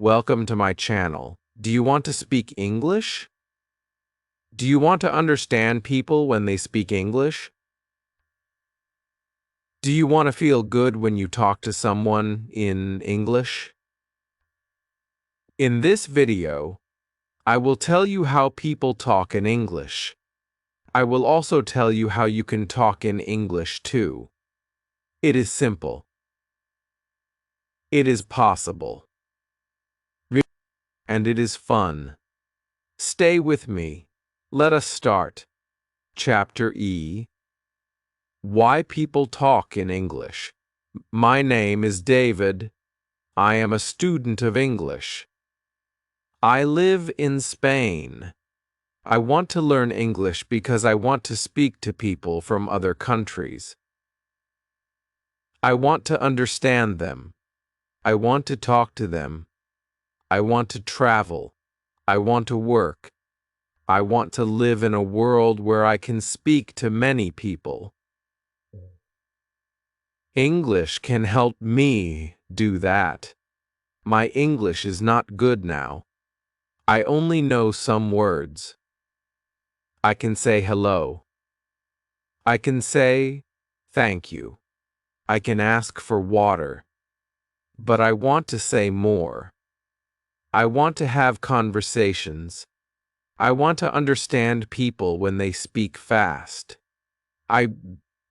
welcome to my channel. Do you want to speak English? Do you want to understand people when they speak English? Do you want to feel good when you talk to someone in English? In this video, I will tell you how people talk in English. I will also tell you how you can talk in English too. It is simple. It is possible. And it is fun. Stay with me. Let us start. Chapter E. Why people talk in English. My name is David. I am a student of English. I live in Spain. I want to learn English because I want to speak to people from other countries. I want to understand them. I want to talk to them. I want to travel. I want to work. I want to live in a world where I can speak to many people. English can help me do that. My English is not good now. I only know some words. I can say hello. I can say thank you. I can ask for water. But I want to say more. I want to have conversations. I want to understand people when they speak fast. I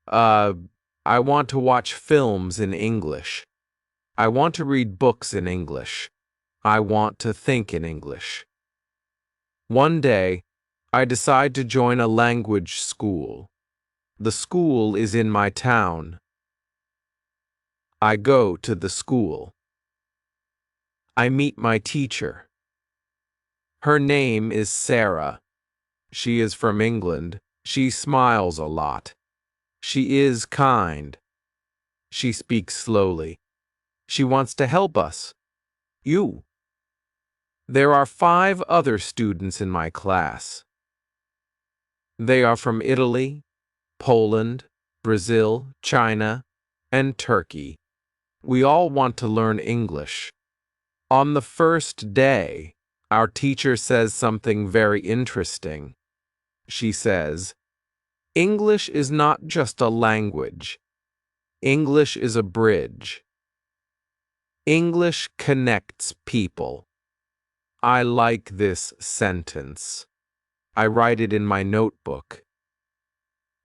want to watch films in English. I want to read books in English. I want to think in English. One day, I decide to join a language school. The school is in my town. I go to the school. I meet my teacher. Her name is Sarah. She is from England. She smiles a lot. She is kind. She speaks slowly. She wants to help us. You. There are 5 other students in my class. They are from Italy, Poland, Brazil, China, and Turkey. We all want to learn English. On the first day, our teacher says something very interesting. She says, English is not just a language. English is a bridge. English connects people. I like this sentence. I write it in my notebook.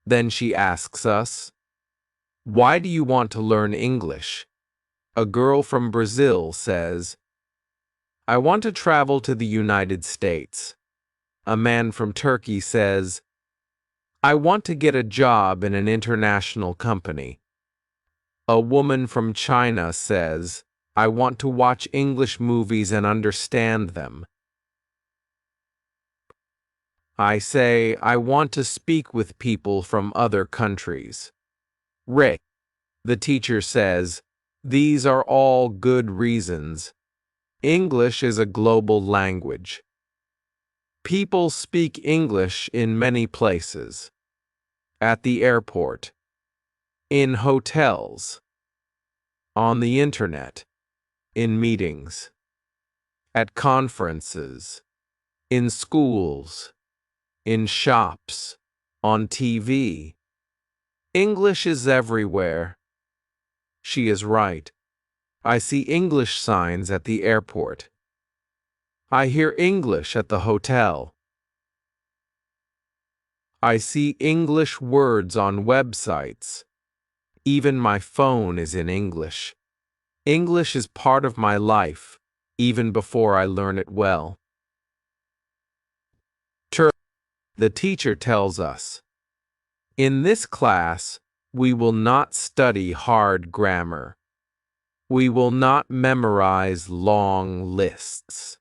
Then she asks us, why do you want to learn English? A girl from Brazil says, I want to travel to the United States. A man from Turkey says, I want to get a job in an international company. A woman from China says, I want to watch English movies and understand them. I say, I want to speak with people from other countries. Rick, the teacher says, these are all good reasons. English is a global language. People speak English in many places. At the airport, in hotels, on the internet, in meetings, at conferences, in schools, in shops, on TV. English is everywhere. She is right. I see English signs at the airport. I hear English at the hotel. I see English words on websites. Even my phone is in English. English is part of my life, even before I learn it well. The teacher tells us, in this class, we will not study hard grammar. We will not memorize long lists.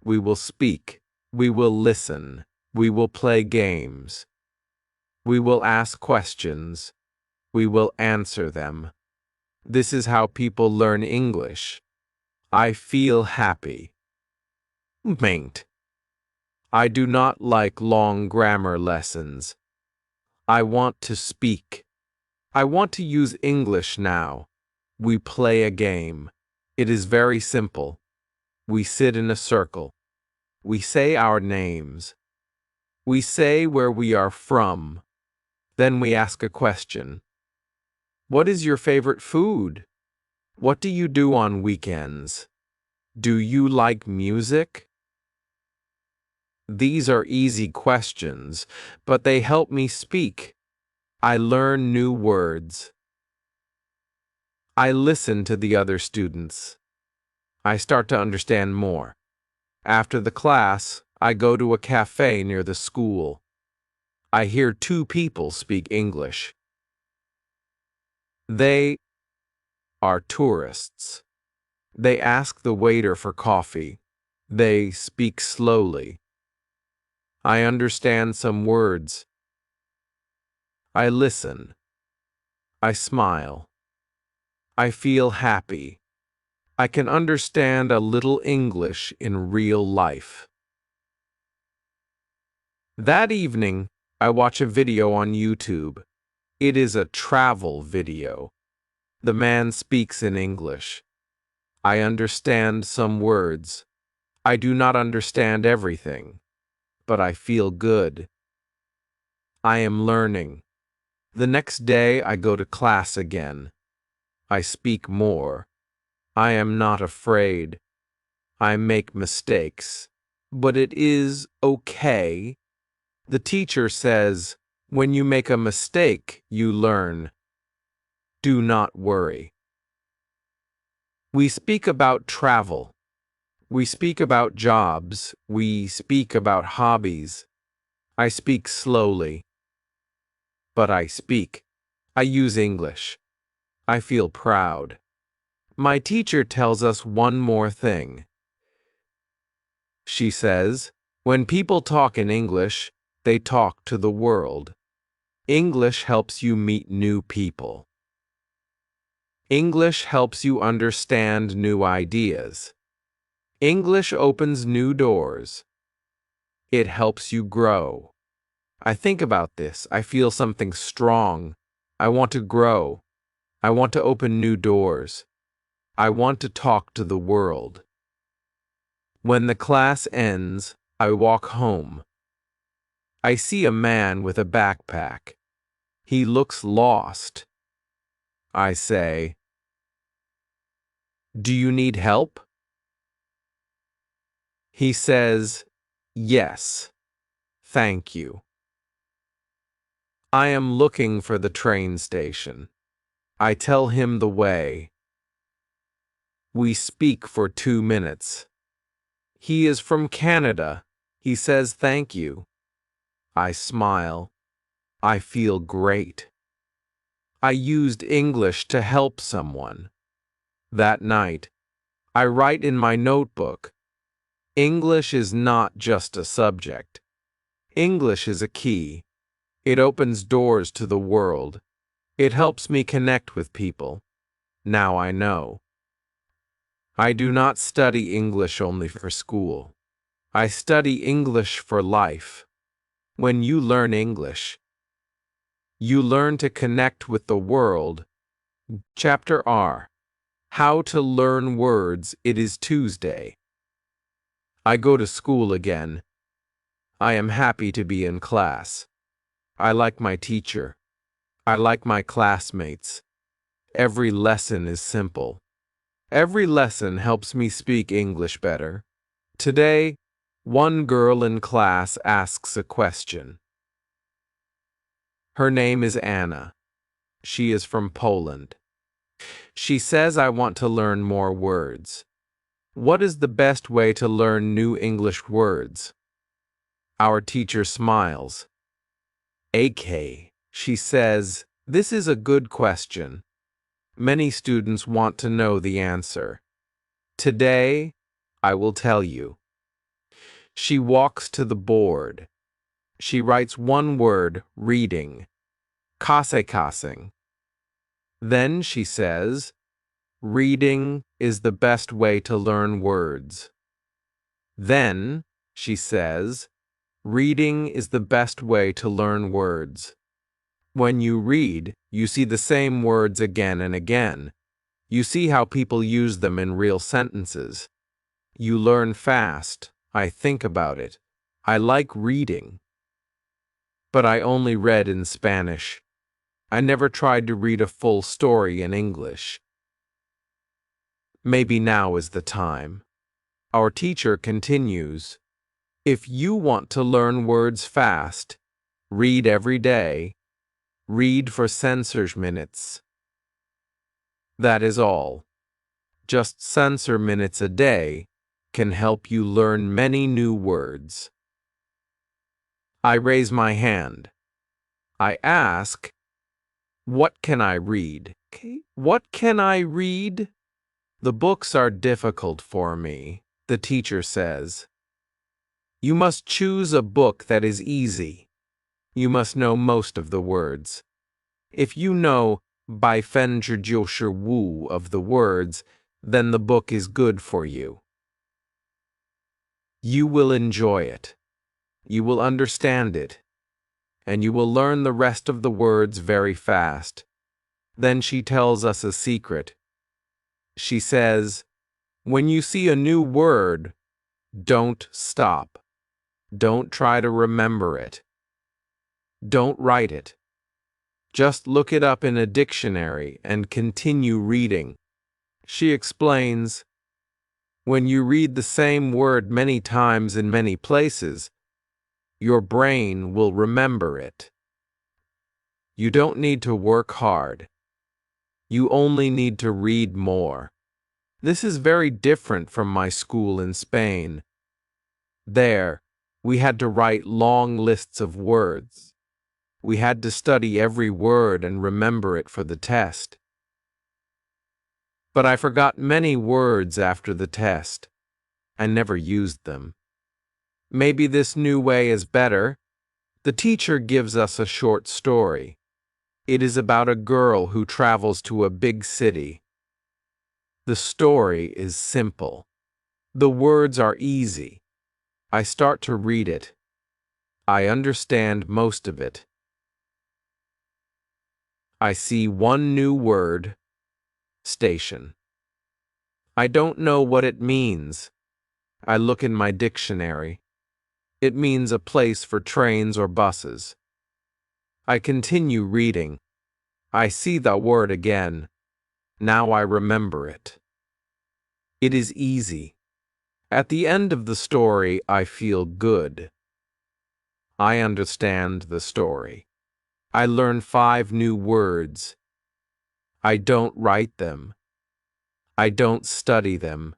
We will speak. We will listen. We will play games. We will ask questions. We will answer them. This is how people learn English. I feel happy. Meint. I do not like long grammar lessons. I want to speak. I want to use English now. We play a game. It is very simple. We sit in a circle. We say our names. We say where we are from. Then we ask a question. What is your favorite food? What do you do on weekends? Do you like music? These are easy questions, but they help me speak. I learn new words. I listen to the other students. I start to understand more. After the class, I go to a cafe near the school. I hear two people speak English. They are tourists. They ask the waiter for coffee. They speak slowly. I understand some words. I listen. I smile. I feel happy. I can understand a little English in real life. That evening, I watch a video on YouTube. It is a travel video. The man speaks in English. I understand some words. I do not understand everything, but I feel good. I am learning. The next day I go to class again. I speak more. I am not afraid. I make mistakes, but it is okay. The teacher says, when you make a mistake, you learn. Do not worry. We speak about travel. We speak about jobs. We speak about hobbies. I speak slowly. But I speak. I use English. I feel proud. My teacher tells us one more thing. She says, when people talk in English, they talk to the world. English helps you meet new people. English helps you understand new ideas. English opens new doors. It helps you grow. I think about this. I feel something strong. I want to grow. I want to open new doors. I want to talk to the world. When the class ends, I walk home. I see a man with a backpack. He looks lost. I say, "Do you need help?" He says, "Yes, thank you." I am looking for the train station. I tell him the way. We speak for 2 minutes. He is from Canada. He says thank you. I smile. I feel great. I used English to help someone. That night, I write in my notebook, English is not just a subject. English is a key. It opens doors to the world. It helps me connect with people. Now I know. I do not study English only for school. I study English for life. When you learn English, you learn to connect with the world. Chapter R. How to learn words. It is Tuesday. I go to school again. I am happy to be in class. I like my teacher. I like my classmates. Every lesson is simple. Every lesson helps me speak English better. Today, one girl in class asks a question. Her name is Anna. She is from Poland. She says, I want to learn more words. What is the best way to learn new English words? Our teacher smiles. AK, she says, this is a good question. Many students want to know the answer. Today, I will tell you. She walks to the board. She writes one word, reading. Kasing. Then she says, reading is the best way to learn words. Then, she says, reading is the best way to learn words. When you read, you see the same words again and again. You see how people use them in real sentences. You learn fast. I think about it. I like reading. But I only read in Spanish. I never tried to read a full story in English. Maybe now is the time. Our teacher continues. If you want to learn words fast, read every day. Read for censor minutes. That is all. Just censor minutes a day can help you learn many new words. I raise my hand. I ask, what can I read? What can I read? The books are difficult for me, the teacher says. You must choose a book that is easy. You must know most of the words. If you know by Wu of the words, then the book is good for you. You will enjoy it. You will understand it. And you will learn the rest of the words very fast. Then she tells us a secret. She says, when you see a new word, don't stop. Don't try to remember it. Don't write it. Just look it up in a dictionary and continue reading. She explains, when you read the same word many times in many places, your brain will remember it. You don't need to work hard. You only need to read more. This is very different from my school in Spain. There, we had to write long lists of words. We had to study every word and remember it for the test. But I forgot many words after the test. I never used them. Maybe this new way is better. The teacher gives us a short story. It is about a girl who travels to a big city. The story is simple. The words are easy. I start to read it. I understand most of it. I see one new word, station. I don't know what it means. I look in my dictionary. It means a place for trains or buses. I continue reading. I see the word again. Now I remember it. It is easy. At the end of the story, I feel good. I understand the story. I learn 5 new words. I don't write them. I don't study them.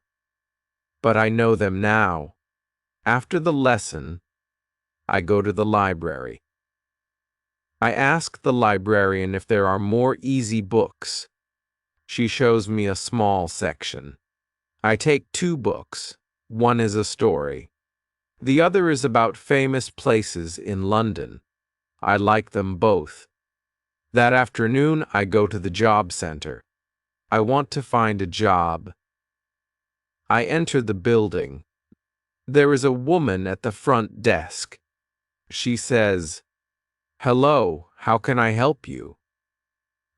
But I know them now. After the lesson, I go to the library. I ask the librarian if there are more easy books. She shows me a small section. I take 2 books. One is a story. The other is about famous places in London. I like them both. That afternoon, I go to the job center. I want to find a job. I enter the building. There is a woman at the front desk. She says, "Hello, how can I help you?"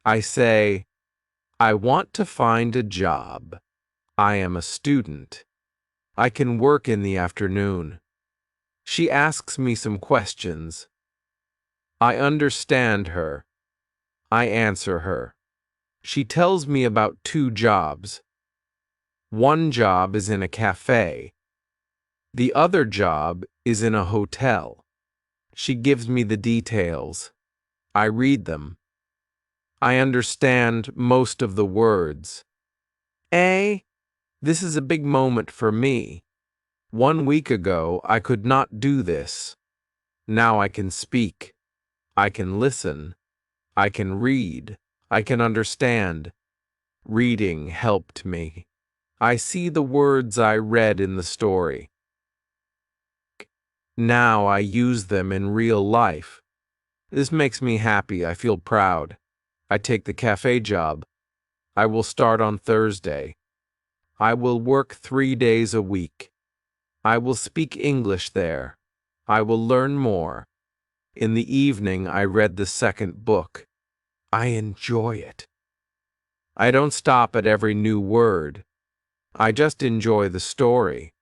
I say, "I want to find a job. I am a student. I can work in the afternoon." She asks me some questions. I understand her. I answer her. She tells me about 2 jobs. One job is in a cafe. The other job is in a hotel. She gives me the details. I read them. I understand most of the words. This is a big moment for me. 1 week ago, I could not do this. Now I can speak. I can listen. I can read. I can understand. Reading helped me. I see the words I read in the story. Now I use them in real life. This makes me happy. I feel proud. I take the cafe job. I will start on Thursday. I will work 3 days a week. I will speak English there. I will learn more. In the evening, I read the 2nd book. I enjoy it. I don't stop at every new word. I just enjoy the story.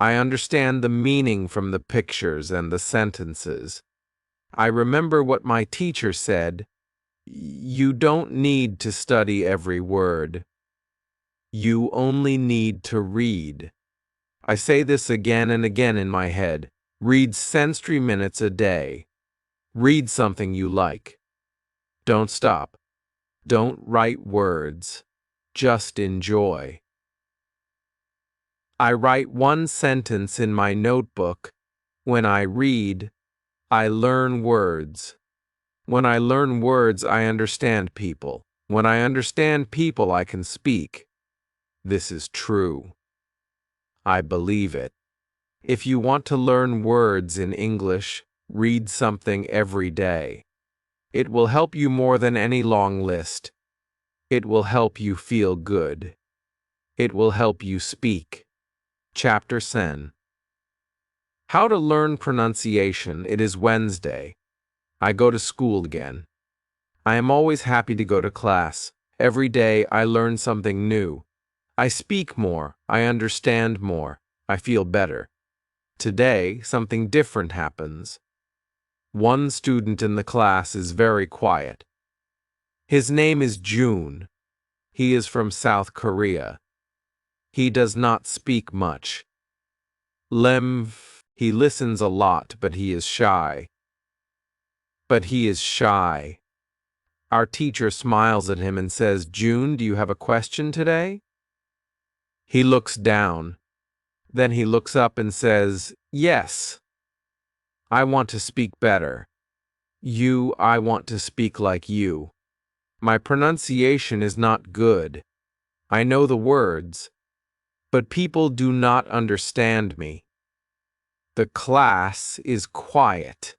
I understand the meaning from the pictures and the sentences. I remember what my teacher said. You don't need to study every word. You only need to read. I say this again and again in my head. Read sensory minutes a day. Read something you like. Don't stop. Don't write words. Just enjoy. I write one sentence in my notebook. When I read, I learn words. When I learn words, I understand people. When I understand people, I can speak. This is true. I believe it. If you want to learn words in English, read something every day. It will help you more than any long list. It will help you feel good. It will help you speak. Chapter 10. How to learn pronunciation. It is Wednesday. I go to school again. I am always happy to go to class. Every day I learn something new. I speak more. I understand more. I feel better. Today, something different happens. One student in the class is very quiet. His name is June. He is from South Korea. He does not speak much. He listens a lot, but he is shy. Our teacher smiles at him and says, June, do you have a question today? He looks down. Then he looks up and says, yes. I want to speak better. I want to speak like you. My pronunciation is not good. I know the words, but people do not understand me. The class is quiet.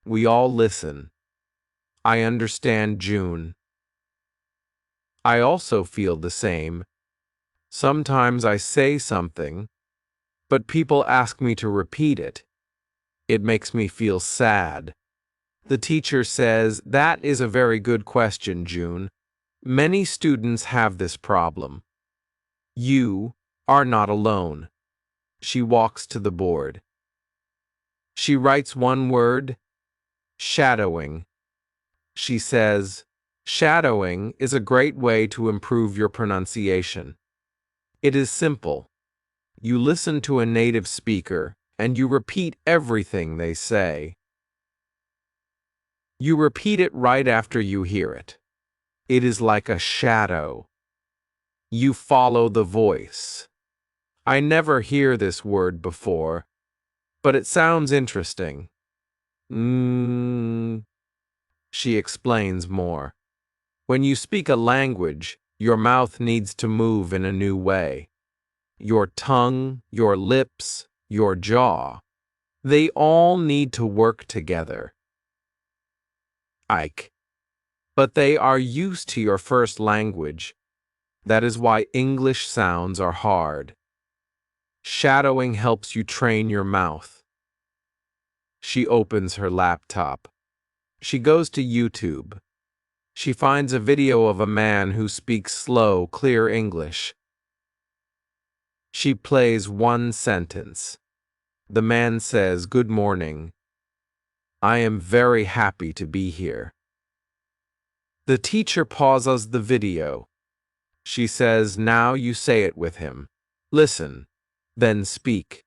We all listen. I understand June. I also feel the same. Sometimes I say something, but people ask me to repeat it. It makes me feel sad. The teacher says, that is a very good question, June. Many students have this problem. You are not alone. She walks to the board. She writes one word, shadowing. She says, shadowing is a great way to improve your pronunciation. It is simple. You listen to a native speaker and you repeat everything they say. You repeat it right after you hear it. It is like a shadow. You follow the voice. I never hear this word before, but it sounds interesting. She explains more. When you speak a language, your mouth needs to move in a new way. Your tongue, your lips, your jaw, they all need to work together. But they are used to your first language. That is why English sounds are hard. Shadowing helps you train your mouth. She opens her laptop. She goes to YouTube. She finds a video of a man who speaks slow, clear English. She plays one sentence. The man says, "Good morning. I am very happy to be here." The teacher pauses the video. She says, "Now you say it with him. Listen, then speak."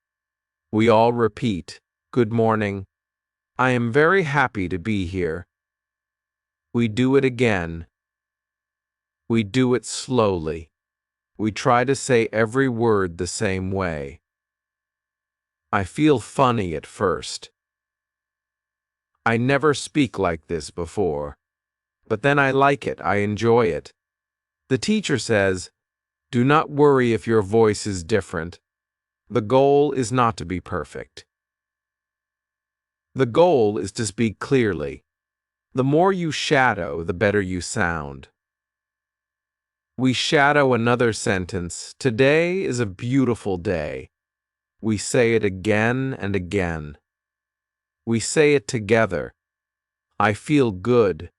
We all repeat, "Good morning. I am very happy to be here." We do it again. We do it slowly. We try to say every word the same way. I feel funny at first. I never speak like this before. But then I like it, I enjoy it. The teacher says, "Do not worry if your voice is different. The goal is not to be perfect. The goal is to speak clearly. The more you shadow, the better you sound." We shadow another sentence. Today is a beautiful day. We say it again and again. We say it together. I feel good.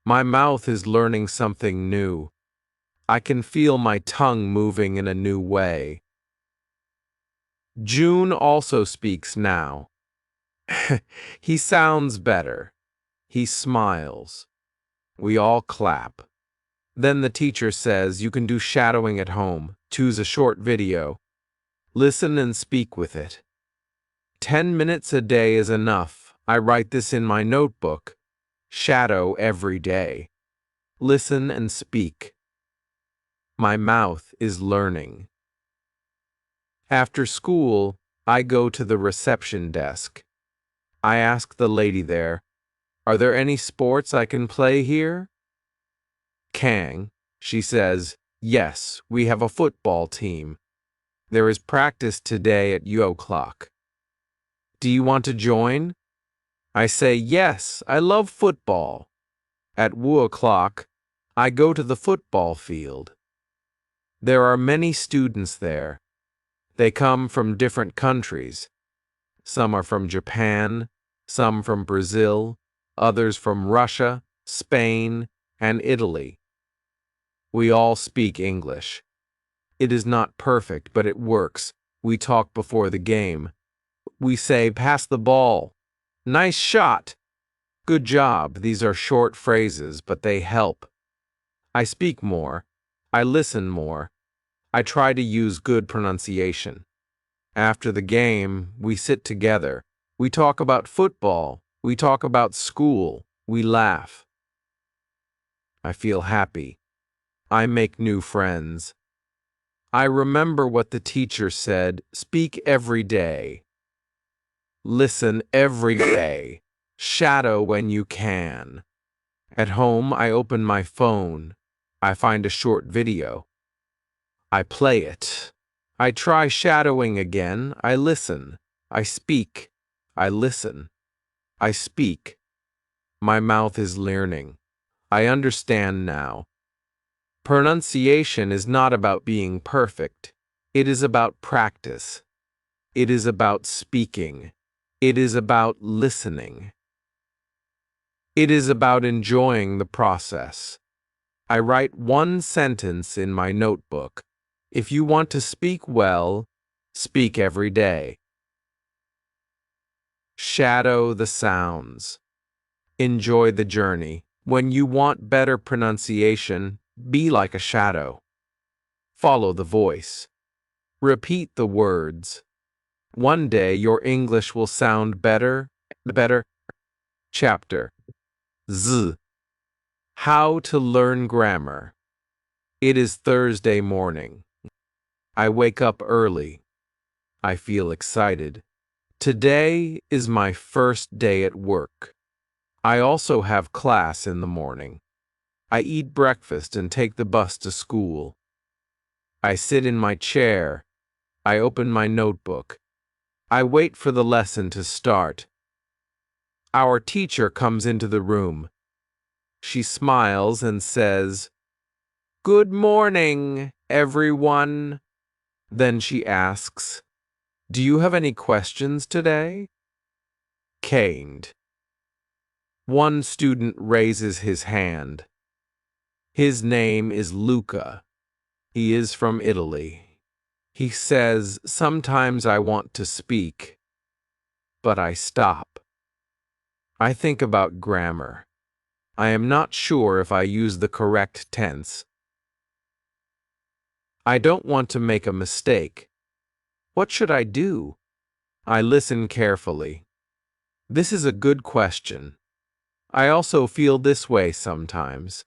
My mouth is learning something new. I can feel my tongue moving in a new way. June also speaks now. He sounds better. He smiles. We all clap. Then the teacher says you can do shadowing at home. Choose a short video. Listen and speak with it. 10 minutes a day is enough. I write this in my notebook. Shadow every day. Listen and speak. My mouth is learning. After school, I go to the reception desk. I ask the lady there, "Are there any sports I can play here?" Kang, she says, "Yes, we have a football team. There is practice today at o'clock. Do you want to join?" I say, "Yes, I love football." At o'clock, I go to the football field. There are many students there. They come from different countries. Some are from Japan, some from Brazil, others from Russia, Spain, and Italy. We all speak English. It is not perfect, but it works. We talk before the game. We say, "Pass the ball." "Nice shot." "Good job." These are short phrases, but they help. I speak more. I listen more. I try to use good pronunciation. After the game, we sit together. We talk about football. We talk about school. We laugh. I feel happy. I make new friends. I remember what the teacher said, speak every day. Listen every day. Shadow when you can. At home, I open my phone. I find a short video. I play it. I try shadowing again. I listen. I speak. I listen. I speak. My mouth is learning. I understand now. Pronunciation is not about being perfect. It is about practice. It is about speaking. It is about listening. It is about enjoying the process. I write one sentence in my notebook. If you want to speak well, speak every day. Shadow the sounds. Enjoy the journey. When you want better pronunciation, be like a shadow. Follow the voice. Repeat the words. One day your English will sound better. Chapter Z. How to learn grammar. It is Thursday morning. I wake up early. I feel excited. Today is my first day at work. I also have class in the morning. I eat breakfast and take the bus to school. I sit in my chair. I open my notebook. I wait for the lesson to start. Our teacher comes into the room. She smiles and says, "Good morning, everyone." Then she asks, "Do you have any questions today?" Caned. One student raises his hand. His name is Luca. He is from Italy. He says, "Sometimes I want to speak, but I stop. I think about grammar. I am not sure if I use the correct tense. I don't want to make a mistake. What should I do?" I listen carefully. This is a good question. I also feel this way sometimes.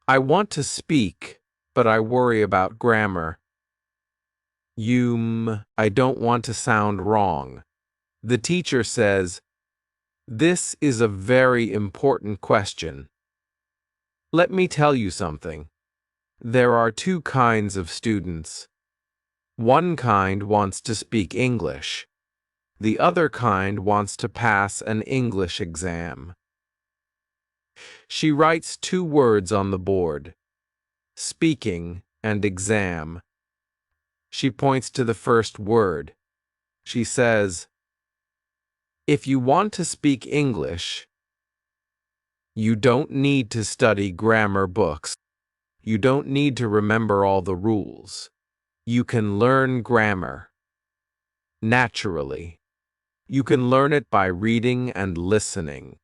I want to speak, but I worry about grammar. I don't want to sound wrong. The teacher says, "This is a very important question." Let me tell you something. There are two kinds of students. One kind wants to speak English. The other kind wants to pass an English exam. She writes two words on the board, speaking and exam. She points to the first word. She says, "If you want to speak English, you don't need to study grammar books. You don't need to remember all the rules. You can learn grammar naturally. You can learn it by reading and listening.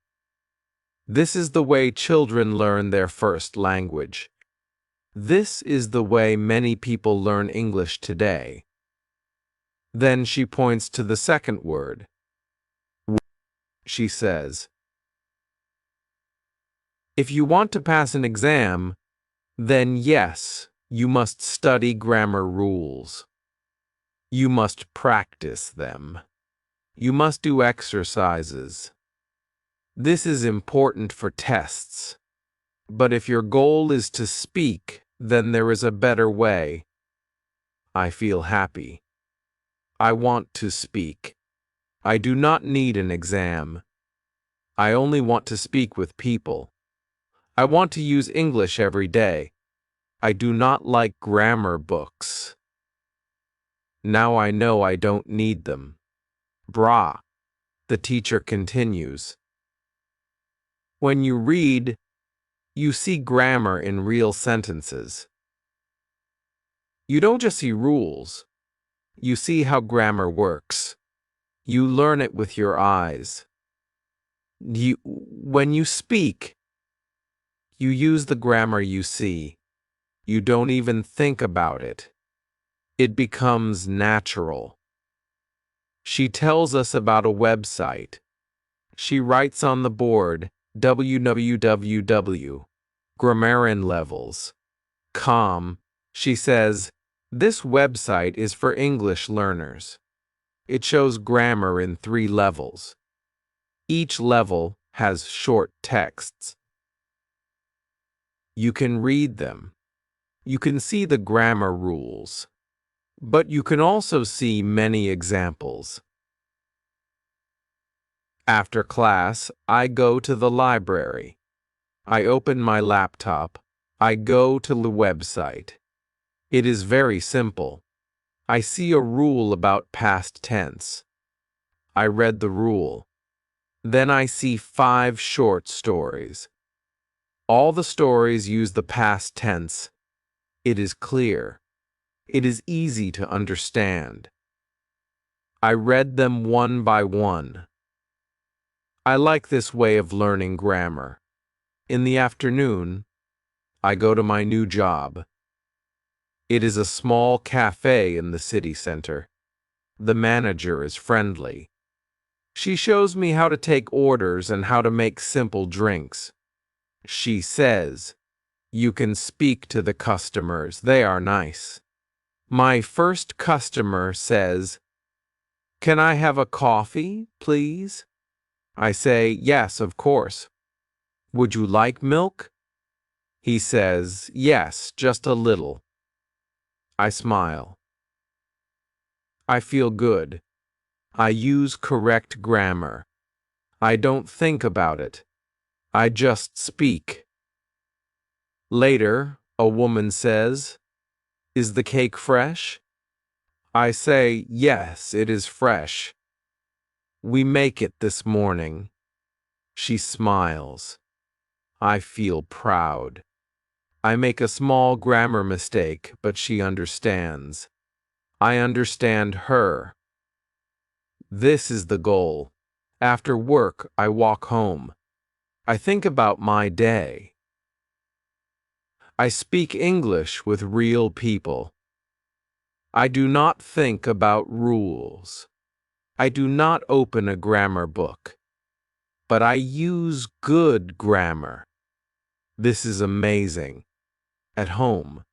This is the way children learn their first language. This is the way many people learn English today. Then she points to the second word. She says, if you want to pass an exam, then yes, you must study grammar rules. You must practice them. You must do exercises. This is important for tests. But if your goal is to speak, then there is a better way. I feel happy. I want to speak. I do not need an exam. I only want to speak with people. I want to use English every day. I do not like grammar books. Now I know I don't need them. Brah. The teacher continues. When you read, you see grammar in real sentences. You don't just see rules. You see how grammar works. You learn it with your eyes. When you speak, you use the grammar you see. You don't even think about it. It becomes natural. She tells us about a website. She writes on the board, www.grammarianlevels.com. She says, this website is for English learners. It shows grammar in 3 levels. Each level has short texts. You can read them. You can see the grammar rules. But you can also see many examples. After class, I go to the library. I open my laptop. I go to the website. It is very simple. I see a rule about past tense. I read the rule. Then I see 5 short stories. All the stories use the past tense. It is clear. It is easy to understand. I read them one by one. I like this way of learning grammar. In the afternoon, I go to my new job. It is a small cafe in the city center. The manager is friendly. She shows me how to take orders and how to make simple drinks. She says, you can speak to the customers. They are nice. My first customer says, can I have a coffee, please? I say, yes, of course. Would you like milk? He says, yes, just a little. I smile. I feel good. I use correct grammar. I don't think about it. I just speak. Later, a woman says, is the cake fresh? I say, yes, it is fresh. We make it this morning. She smiles. I feel proud. I make a small grammar mistake, but she understands. I understand her. This is the goal. After work, I walk home. I think about my day. I speak English with real people. I do not think about rules. I do not open a grammar book. But I use good grammar. This is amazing. At home,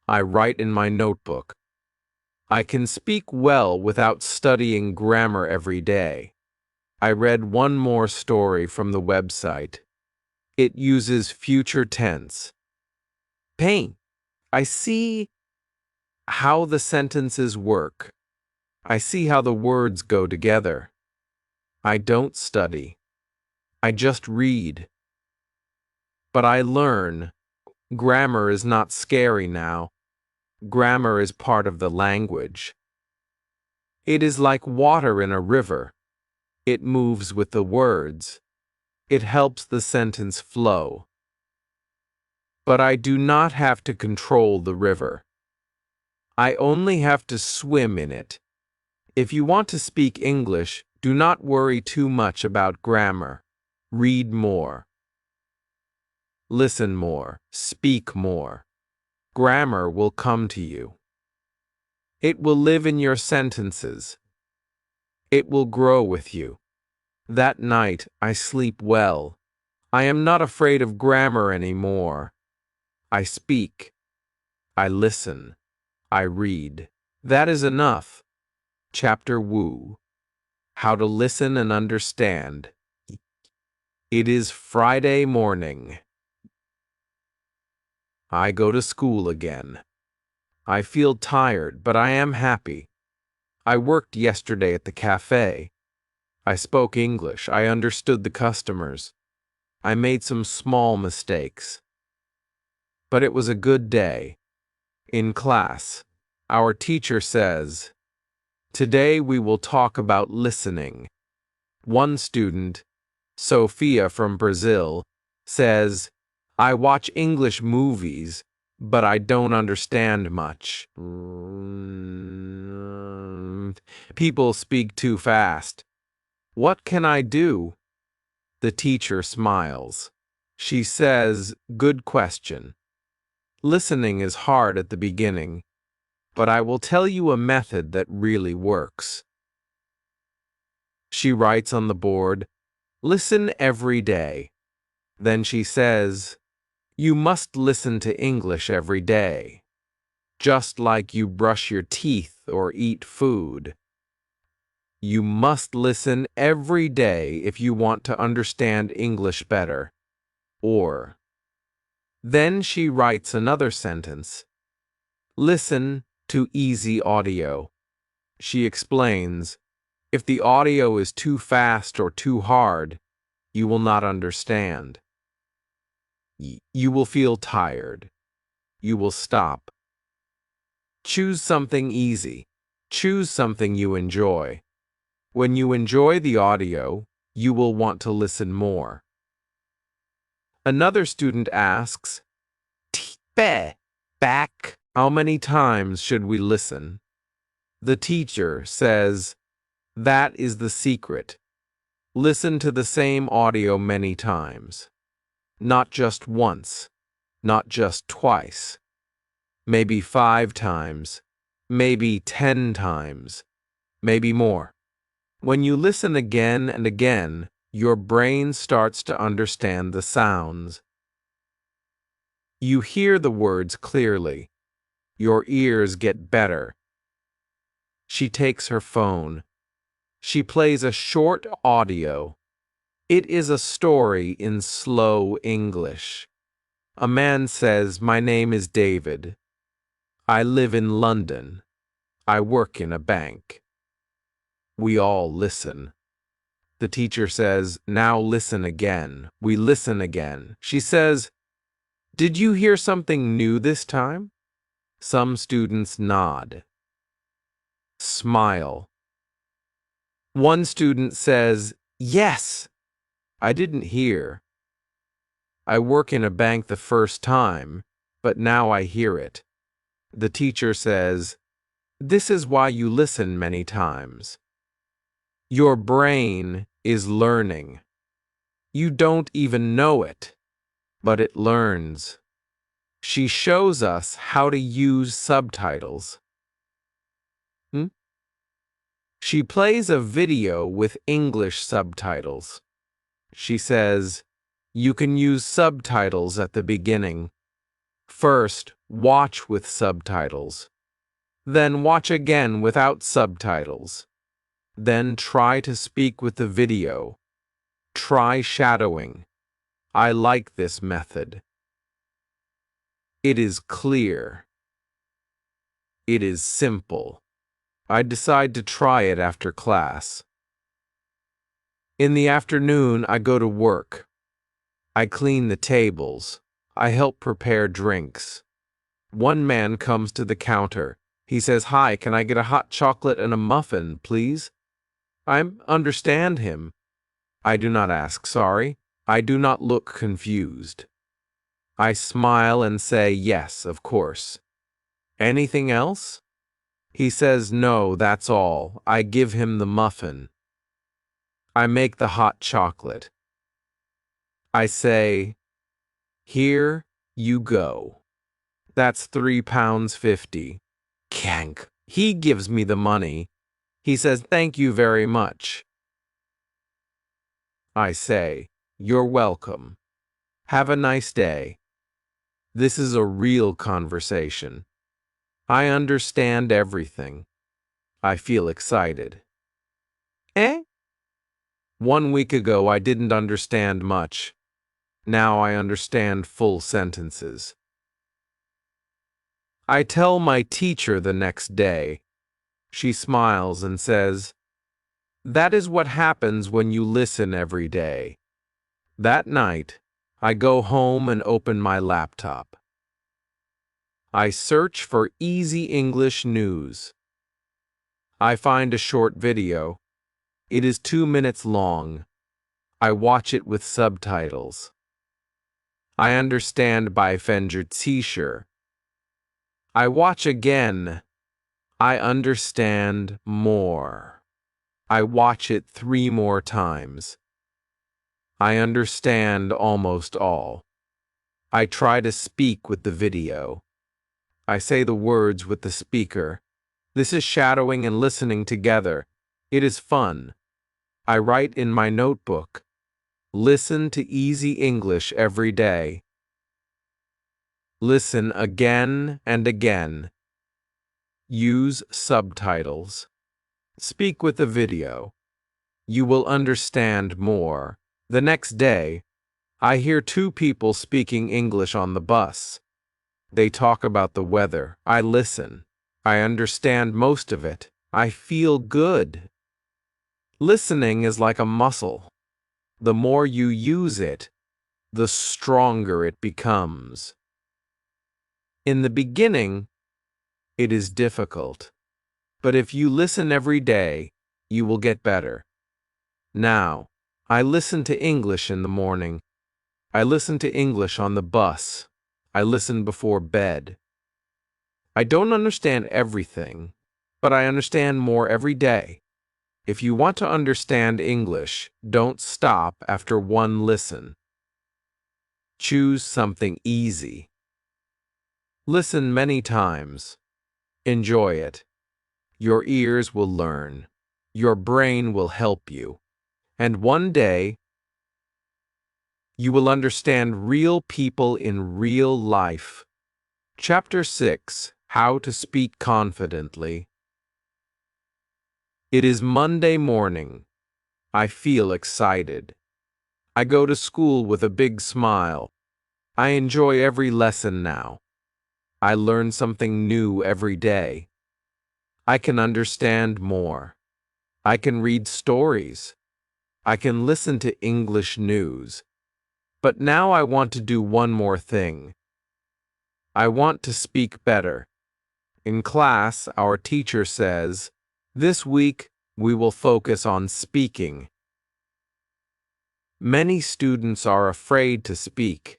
I write in my notebook. I can speak well without studying grammar every day. I read one more story from the website. It uses future tense. Paint. I see how the sentences work. I see how the words go together. I don't study. I just read. But I learn. Grammar is not scary now. Grammar is part of the language. It is like water in a river. It moves with the words. It helps the sentence flow. but I do not have to control the river. I only have to swim in it. If you want to speak English, do not worry too much about grammar. Read more. Listen more. Speak more. Grammar will come to you. It will live in your sentences. It will grow with you. That night I sleep well. I am not afraid of grammar anymore. I speak. I listen. I read. That is enough. Chapter Woo. How to listen and understand. It is Friday morning. I go to school again. I feel tired, but I am happy. I worked yesterday at the cafe. I spoke English. I understood the customers. I made some small mistakes. But it was a good day. In class, our teacher says, "Today we will talk about listening." One student, Sophia from Brazil, says, "I watch English movies, but I don't understand much. People speak too fast. What can I do?" The teacher smiles. She says, "Good question. Listening is hard at the beginning, but I will tell you a method that really works." She writes on the board, "Listen every day." Then she says, "You must listen to English every day, just like you brush your teeth or eat food. You must listen every day if you want to understand English better." Or, then she writes another sentence, "Listen to easy audio." She explains, if the audio is too fast or too hard, you will not understand. You will feel tired. You will stop. Choose something easy. Choose something you enjoy. When you enjoy the audio, you will want to listen more. Another student asks, back, how many times should we listen?" The teacher says, "That is the secret. Listen to the same audio many times. Not just once, not just twice. Maybe 5 times, maybe 10 times, maybe more. When you listen again and again, your brain starts to understand the sounds. You hear the words clearly. Your ears get better." She takes her phone. She plays a short audio. It is a story in slow English. A man says, "My name is David. I live in London. I work in a bank." We all listen. The teacher says, "Now listen again." We listen again. She says, "Did you hear something new this time?" Some students nod. Smile. One student says, "Yes, I didn't hear. I work in a bank the first time, but now I hear it." The teacher says, "This is why you listen many times. Your brain is learning. You don't even know it, but it learns." She shows us how to use subtitles. She plays a video with English subtitles. She says, "You can use subtitles at the beginning. First, watch with subtitles. Then watch again without subtitles. Then try to speak with the video. Try shadowing. I like this method. It is clear. It is simple. I decide to try it after class. In the afternoon, I go to work. I clean the tables. I help prepare drinks. One man comes to the counter. He says, "Hi, can I get a hot chocolate and a muffin, please?" I understand him. I do not ask sorry. I do not look confused. I smile and say, yes, of course. Anything else? He says, no, that's all. I give him the muffin. I make the hot chocolate. I say, here you go. That's £3.50. Kank. He gives me the money. He says, thank you very much. I say, you're welcome. Have a nice day. This is a real conversation. I understand everything. I feel excited. Eh? 1 week ago I didn't understand much. Now I understand full sentences. I tell my teacher the next day. She smiles and says, that is what happens when you listen every day. That night, I go home and open my laptop. I search for easy English news. I find a short video. It is 2 minutes long. I watch it with subtitles. I understand by Fenjer. I watch again. I understand more. I watch it 3 more times. I understand almost all. I try to speak with the video. I say the words with the speaker. This is shadowing and listening together. It is fun. I write in my notebook. Listen to easy English every day. Listen again and again. Use subtitles. Speak with the video. You will understand more. The next day, I hear 2 people speaking English on the bus. They talk about the weather. I listen. I understand most of it. I feel good. Listening is like a muscle. The more you use it, the stronger it becomes. In the beginning, it is difficult. But if you listen every day, you will get better. Now, I listen to English in the morning. I listen to English on the bus. I listen before bed. I don't understand everything, but I understand more every day. If you want to understand English, don't stop after 1 listen. Choose something easy. Listen many times. Enjoy it. Your ears will learn. Your brain will help you. And one day, you will understand real people in real life. Chapter 6: How to Speak Confidently. It is Monday morning. I feel excited. I go to school with a big smile. I enjoy every lesson now. I learn something new every day. I can understand more. I can read stories. I can listen to English news. But now I want to do one more thing. I want to speak better. In class, our teacher says, this week we will focus on speaking. Many students are afraid to speak.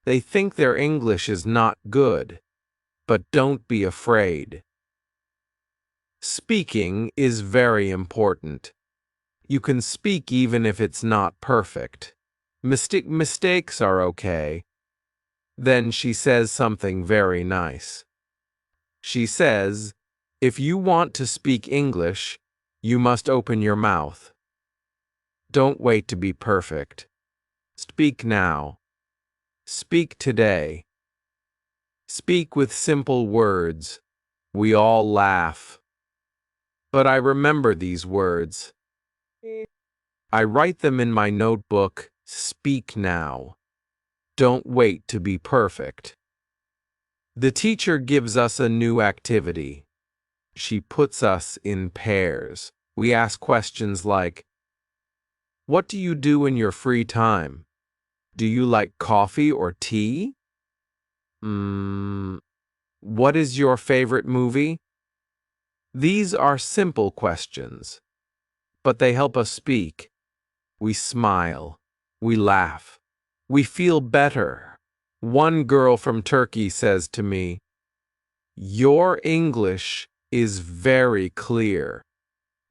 They think their English is not good. But don't be afraid. Speaking is very important. You can speak even if it's not perfect. Mistakes are okay. Then she says something very nice. She says, if you want to speak English, you must open your mouth. Don't wait to be perfect. Speak now. Speak today. Speak with simple words. We all laugh. But I remember these words. I write them in my notebook. Speak now. Don't wait to be perfect. The teacher gives us a new activity. She puts us in pairs. We ask questions like, what do you do in your free time? Do you like coffee or tea? What is your favorite movie? These are simple questions, but they help us speak. We smile. We laugh. We feel better. One girl from Turkey says to me, "Your English is very clear."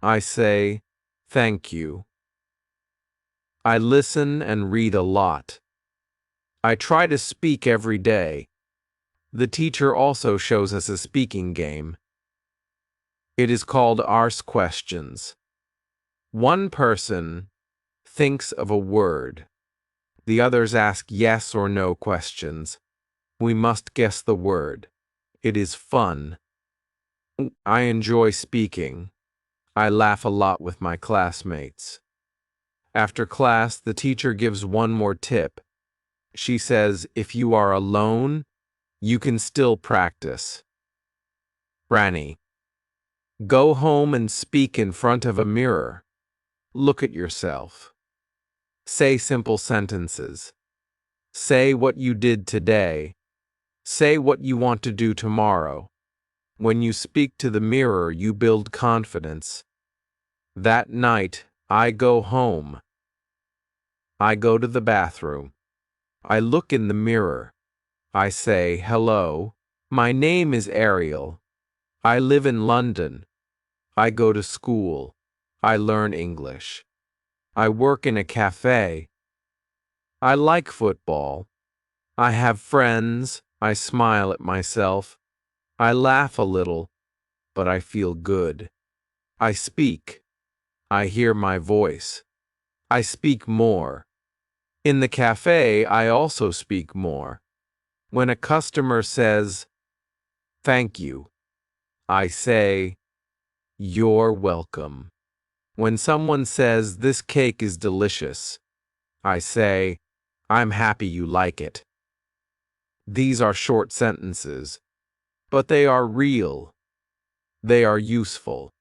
I say, "Thank you." I listen and read a lot. I try to speak every day. The teacher also shows us a speaking game. It is called Ask Questions. One person thinks of a word. The others ask yes or no questions. We must guess the word. It is fun. I enjoy speaking. I laugh a lot with my classmates. After class, the teacher gives one more tip. She says, if you are alone, you can still practice. Granny, go home and speak in front of a mirror. Look at yourself. Say simple sentences. Say what you did today. Say what you want to do tomorrow. When you speak to the mirror, you build confidence. That night, I go home. I go to the bathroom. I look in the mirror. I say, hello, my name is Ariel. I live in London. I go to school. I learn English. I work in a cafe. I like football. I have friends. I smile at myself. I laugh a little, but I feel good. I speak. I hear my voice. I speak more. In the cafe, I also speak more. When a customer says, "Thank you," I say, "You're welcome." When someone says, "This cake is delicious," I say, "I'm happy you like it." These are short sentences, but they are real. They are useful.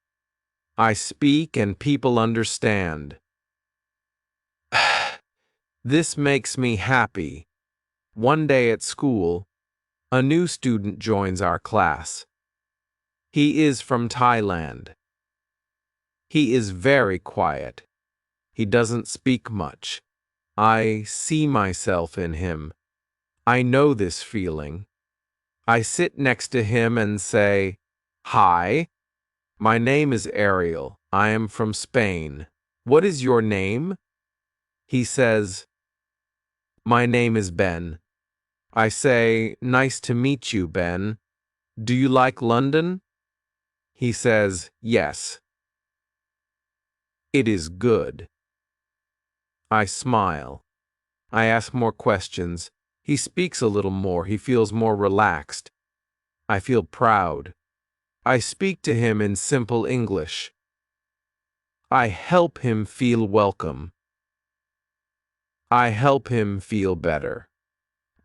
I speak and people understand. This makes me happy. One day at school, a new student joins our class. He is from Thailand. He is very quiet. He doesn't speak much. I see myself in him. I know this feeling. I sit next to him and say, "Hi, my name is Ariel. I am from Spain. What is your name?" He says, "My name is Ben." I say, "Nice to meet you, Ben. Do you like London?" He says, "Yes." It is good. I smile. I ask more questions. He speaks a little more. He feels more relaxed. I feel proud. I speak to him in simple English. I help him feel welcome. I help him feel better.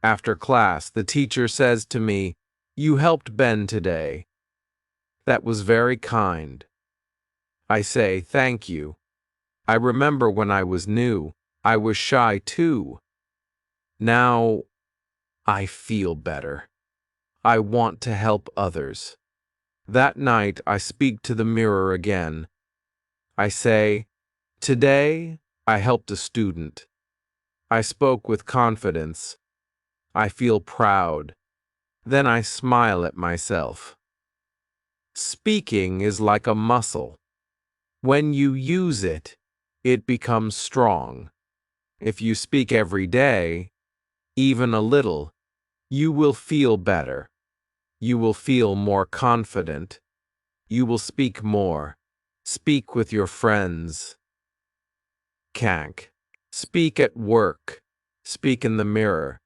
After class, the teacher says to me, "You helped Ben today. That was very kind." I say, "Thank you." I remember when I was new, I was shy too. Now, I feel better. I want to help others. That night, I speak to the mirror again. I say, "Today, I helped a student. I spoke with confidence. I feel proud." Then I smile at myself. Speaking is like a muscle. When you use it, it becomes strong. If you speak every day, even a little, you will feel better. You will feel more confident. You will speak more. Speak with your friends. Can't. Speak at work. Speak in the mirror.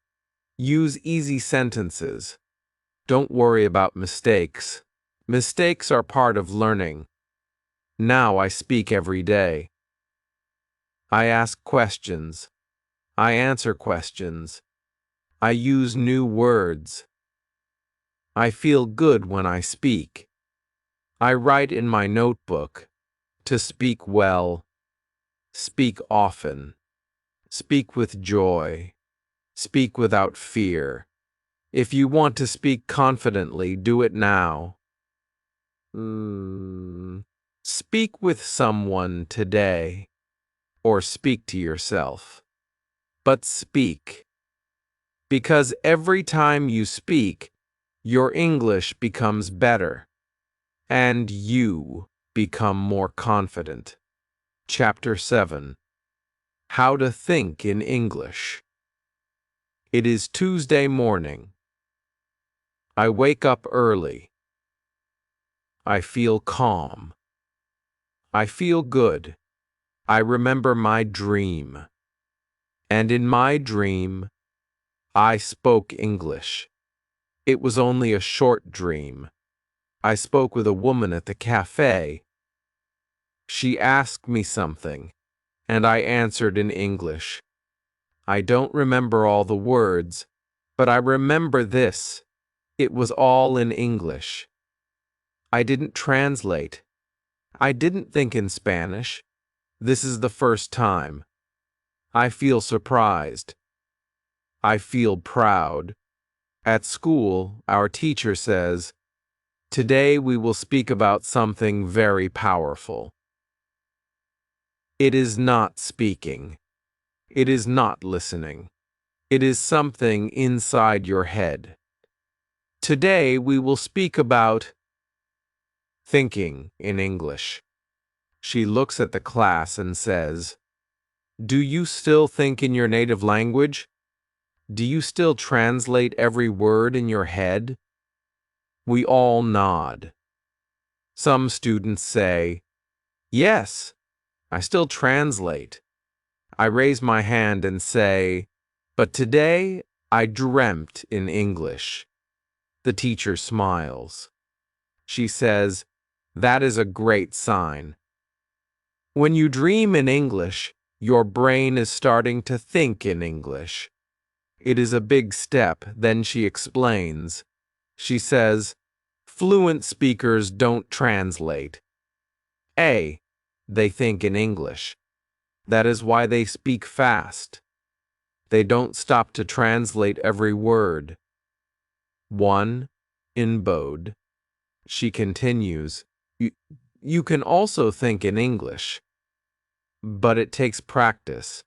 Use easy sentences. Don't worry about mistakes. Mistakes are part of learning. Now I speak every day. I ask questions. I answer questions. I use new words. I feel good when I speak. I write in my notebook. To speak well. Speak often. Speak with joy. Speak without fear. If you want to speak confidently, do it now. Speak with someone today, or speak to yourself. But speak. Because every time you speak, your English becomes better, and you become more confident. Chapter 7. How to Think in English. It is Tuesday morning. I wake up early. I feel calm. I feel good. I remember my dream. And in my dream, I spoke English. It was only a short dream. I spoke with a woman at the cafe. She asked me something, and I answered in English. I don't remember all the words, but I remember this. It was all in English. I didn't translate. I didn't think in Spanish. This is the first time. I feel surprised. I feel proud. At school, our teacher says, "Today we will speak about something very powerful." It is not speaking. It is not listening. It is something inside your head. Today we will speak about thinking in English. She looks at the class and says, "Do you still think in your native language? Do you still translate every word in your head?" We all nod. Some students say, "Yes, I still translate." I raise my hand and say, "But today I dreamt in English." The teacher smiles. She says, "That is a great sign." When you dream in English, your brain is starting to think in English. It is a big step, then she explains. She says, "Fluent speakers don't translate. They think in English. That is why they speak fast. They don't stop to translate every word." 1. In Bode. She continues, You can also think in English, but it takes practice.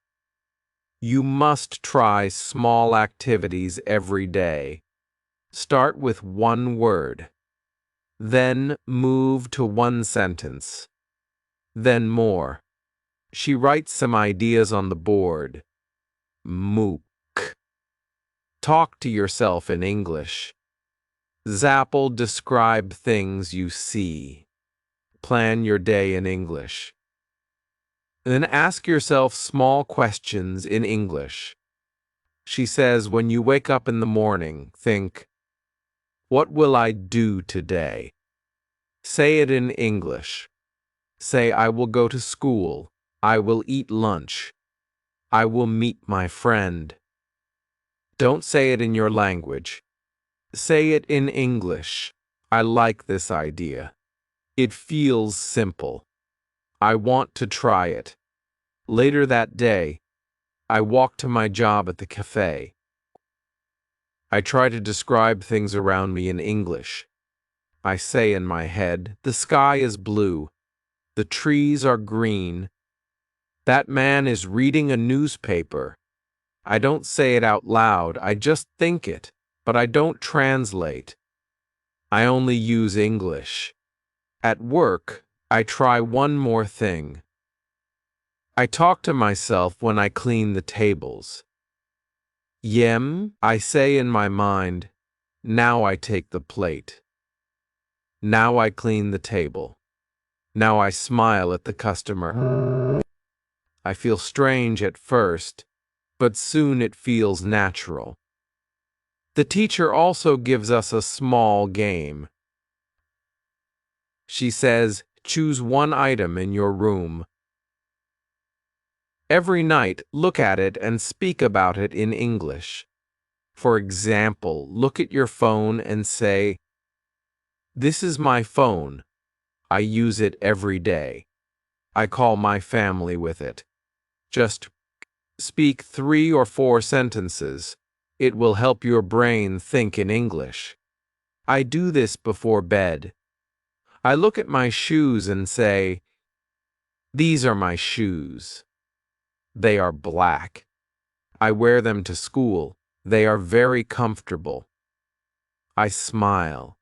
You must try small activities every day. Start with one word. Then move to one sentence. Then more. She writes some ideas on the board. MOOC. Talk to yourself in English. Zapple, describe things you see. Plan your day in English. Then ask yourself small questions in English. She says, when you wake up in the morning, think, "What will I do today?" Say it in English. Say, "I will go to school. I will eat lunch. I will meet my friend." Don't say it in your language. Say it in English. I like this idea. It feels simple. I want to try it. Later that day, I walk to my job at the cafe. I try to describe things around me in English. I say in my head, the sky is blue. The trees are green. That man is reading a newspaper. I don't say it out loud, I just think it, but I don't translate. I only use English. At work, I try one more thing. I talk to myself when I clean the tables. I say in my mind, now I take the plate. Now I clean the table. Now I smile at the customer. I feel strange at first, but soon it feels natural. The teacher also gives us a small game. She says, choose one item in your room. Every night, look at it and speak about it in English. For example, look at your phone and say, "This is my phone. I use it every day. I call my family with it." Just speak 3 or 4 sentences. It will help your brain think in English. I do this before bed. I look at my shoes and say, "These are my shoes. They are black. I wear them to school. They are very comfortable. I smile.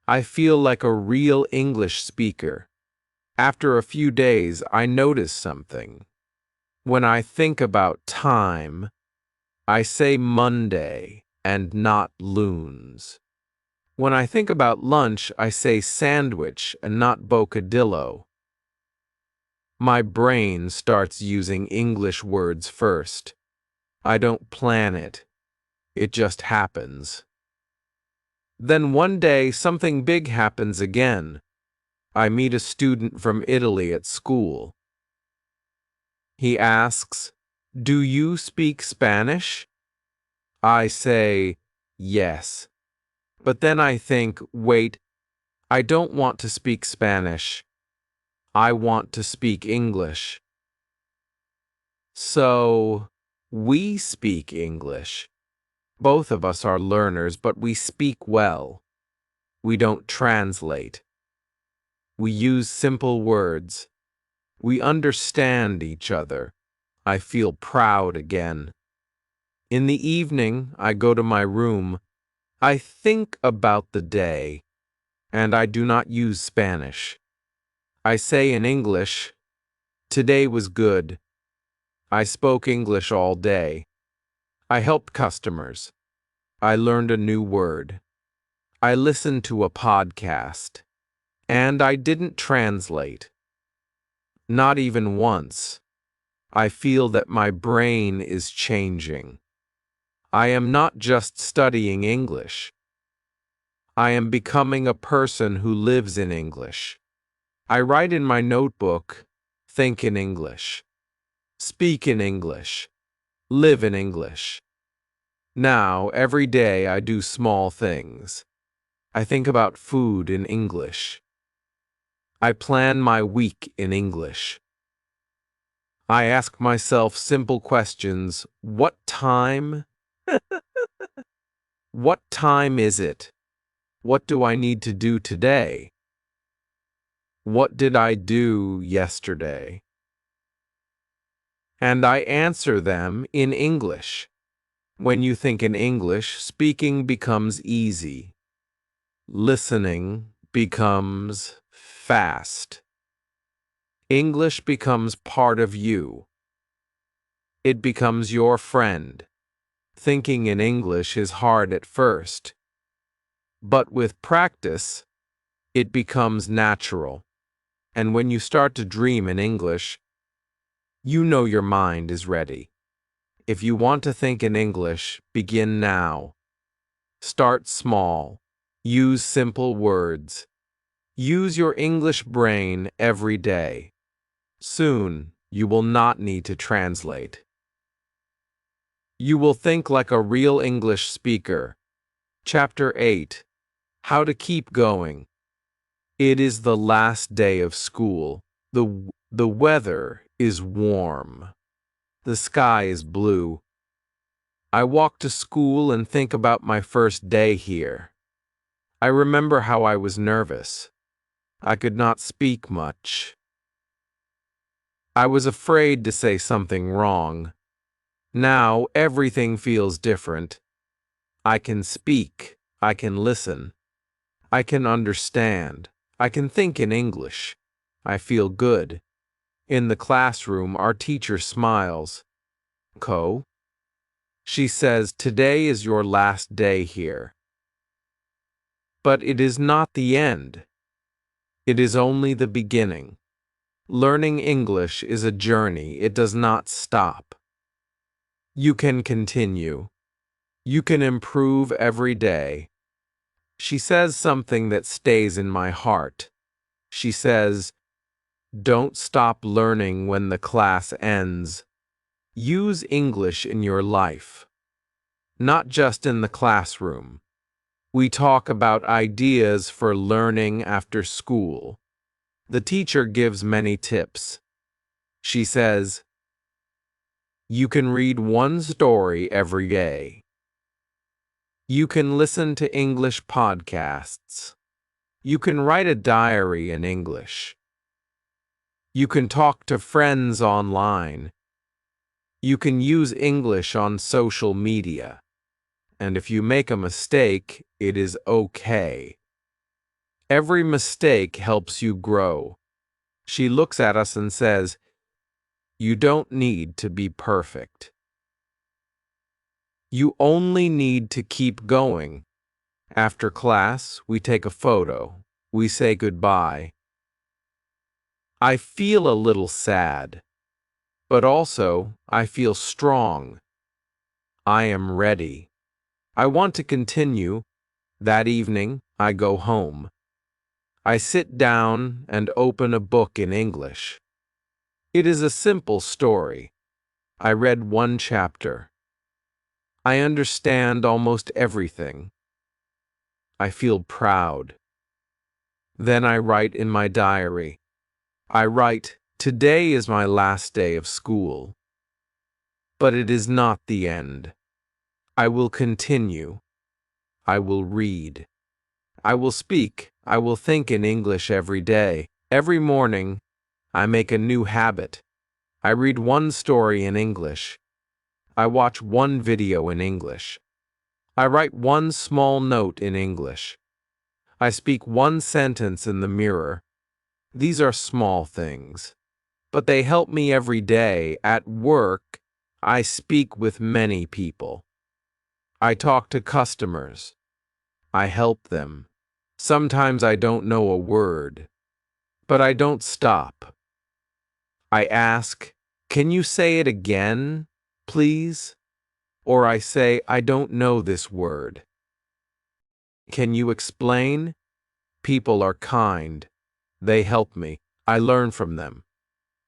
I feel like a real English speaker. After a few days, I notice something. When I think about time, I say Monday and not loons. When I think about lunch, I say sandwich and not bocadillo. My brain starts using English words first. I don't plan it. It just happens. Then one day, something big happens again. I meet a student from Italy at school. He asks, "Do you speak Spanish?" I say, "Yes." But then I think, wait, I don't want to speak Spanish. I want to speak English. So, we speak English. Both of us are learners, but we speak well. We don't translate. We use simple words. We understand each other. I feel proud again. In the evening, I go to my room. I think about the day, and I do not use Spanish. I say in English, "Today was good. I spoke English all day. I helped customers. I learned a new word. I listened to a podcast. And I didn't translate. Not even once. I feel that my brain is changing. I am not just studying English. I am becoming a person who lives in English. I write in my notebook, think in English, speak in English, live in English. Now, every day I do small things. I think about food in English. I plan my week in English. I ask myself simple questions. What time? What time is it? What do I need to do today? What did I do yesterday? And I answer them in English. When you think in English, speaking becomes easy. Listening becomes fast. English becomes part of you. It becomes your friend. Thinking in English is hard at first, but with practice, it becomes natural. And when you start to dream in English, you know your mind is ready. If you want to think in English, begin now. Start small. Use simple words. Use your English brain every day. Soon, you will not need to translate. You will think like a real English speaker. Chapter 8. How to keep going. It is the last day of school. The weather is warm. The sky is blue. I walk to school and think about my first day here. I remember how I was nervous. I could not speak much. I was afraid to say something wrong. Now everything feels different. I can speak. I can listen. I can understand. I can think in English. I feel good. In the classroom, our teacher smiles. "Ko?" She says, "Today is your last day here." But it is not the end. It is only the beginning. Learning English is a journey. It does not stop. You can continue. You can improve every day. She says something that stays in my heart. She says, "Don't stop learning when the class ends." Use English in your life, not just in the classroom. We talk about ideas for learning after school. The teacher gives many tips. She says, you can read one story every day. You can listen to English podcasts. You can write a diary in English. You can talk to friends online. You can use English on social media. and if you make a mistake, it is okay. Every mistake helps you grow. She looks at us and says, "You don't need to be perfect. You only need to keep going." After class, we take a photo. We say goodbye. I feel a little sad, but also I feel strong. I am ready. I want to continue. That evening, I go home. I sit down and open a book in English. It is a simple story. I read one chapter. I understand almost everything. I feel proud. Then I write in my diary. I write, "Today is my last day of school." But it is not the end. I will continue. I will read. I will speak. I will think in English every day. Every morning, I make a new habit. I read one story in English. I watch one video in English. I write one small note in English. I speak one sentence in the mirror. These are small things, but they help me every day. At work, I speak with many people. I talk to customers. I help them. Sometimes I don't know a word, but I don't stop. I ask, "Can you say it again, please?" Or I say, "I don't know this word. Can you explain?" People are kind. They help me. I learn from them.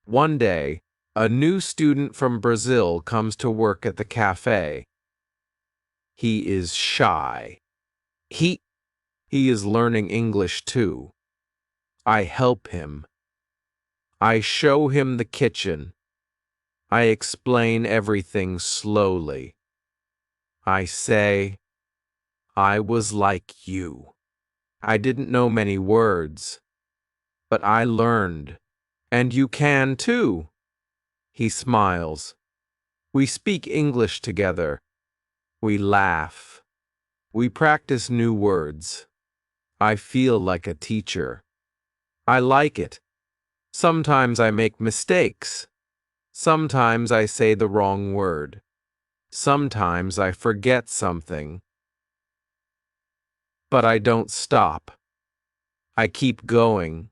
One day, a new student from Brazil comes to work at the cafe. He is shy. He is learning English too. I help him. I show him the kitchen. I explain everything slowly. I say, "I was like you. I didn't know many words, but I learned. And you can too." He smiles. We speak English together. We laugh. We practice new words. I feel like a teacher. I like it. Sometimes I make mistakes. Sometimes I say the wrong word. Sometimes I forget something. But I don't stop. I keep going.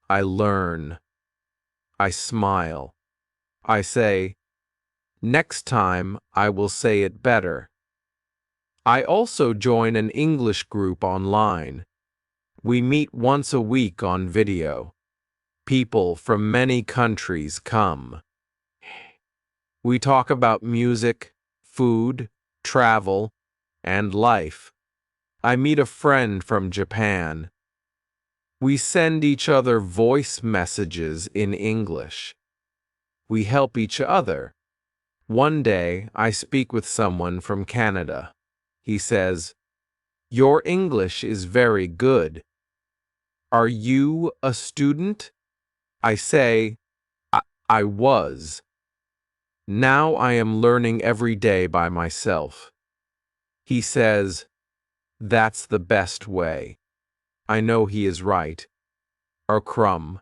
I learn. I smile. I say, "Next time I will say it better." I also join an English group online. We meet once a week on video. People from many countries come. We talk about music, food, travel, and life. I meet a friend from Japan. We send each other voice messages in English. We help each other. One day, I speak with someone from Canada. He says, "Your English is very good. Are you a student?" I say, I was. Now I am learning every day by myself." He says, "That's the best way." I know he is right. Or crumb.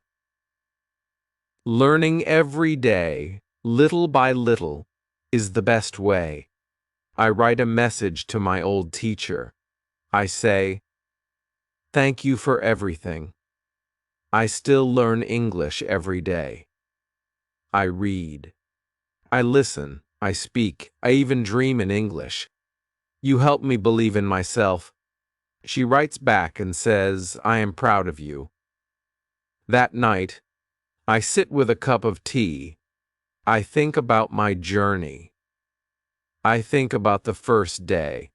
Learning every day, little by little, is the best way. I write a message to my old teacher. I say, "Thank you for everything. I still learn English every day." I read. I listen. I speak. I even dream in English. You help me believe in myself. She writes back and says, "I am proud of you." That night, I sit with a cup of tea. I think about my journey. I think about the first day.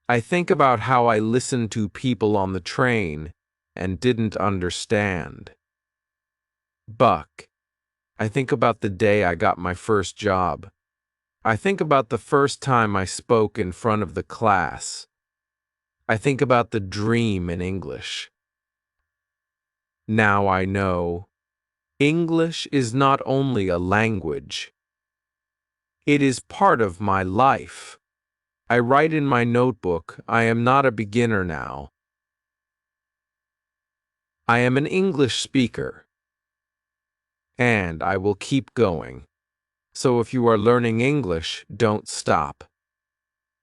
I think about how I listened to people on the train and didn't understand. Buck. I think about the day I got my first job. I think about the first time I spoke in front of the class. I think about the dream in English. Now I know English is not only a language. It is part of my life. I write in my notebook, I am not a beginner now. I am an English speaker, and I will keep going. So if you are learning English, don't stop.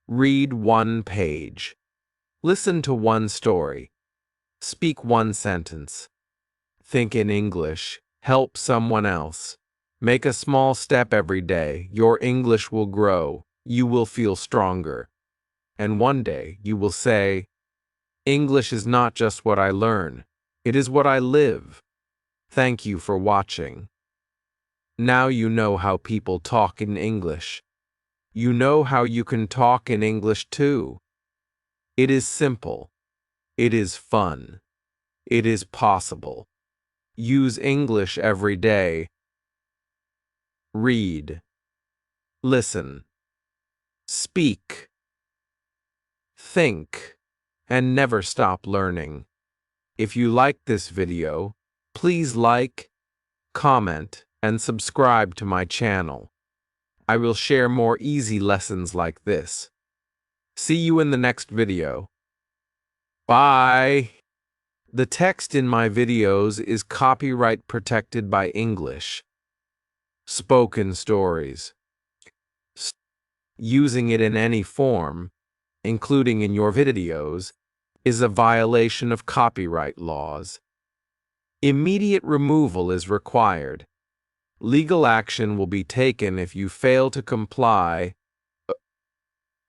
Read one page. Listen to one story. Speak one sentence. Think in English. Help someone else. Make a small step every day. Your English will grow. You will feel stronger. And one day you will say, English is not just what I learn. It is what I live. Thank you for watching. Now you know how people talk in English. You know how you can talk in English too. It is simple. It is fun. It is possible. Use English every day. Read. Listen. Speak. Think. And never stop learning. If you like this video, please like, comment, and subscribe to my channel. I will share more easy lessons like this. See you in the next video. Bye! The text in my videos is copyright protected by English. Spoken stories. Using it in any form, including in your videos, is a violation of copyright laws. Immediate removal is required. Legal action will be taken if you fail to comply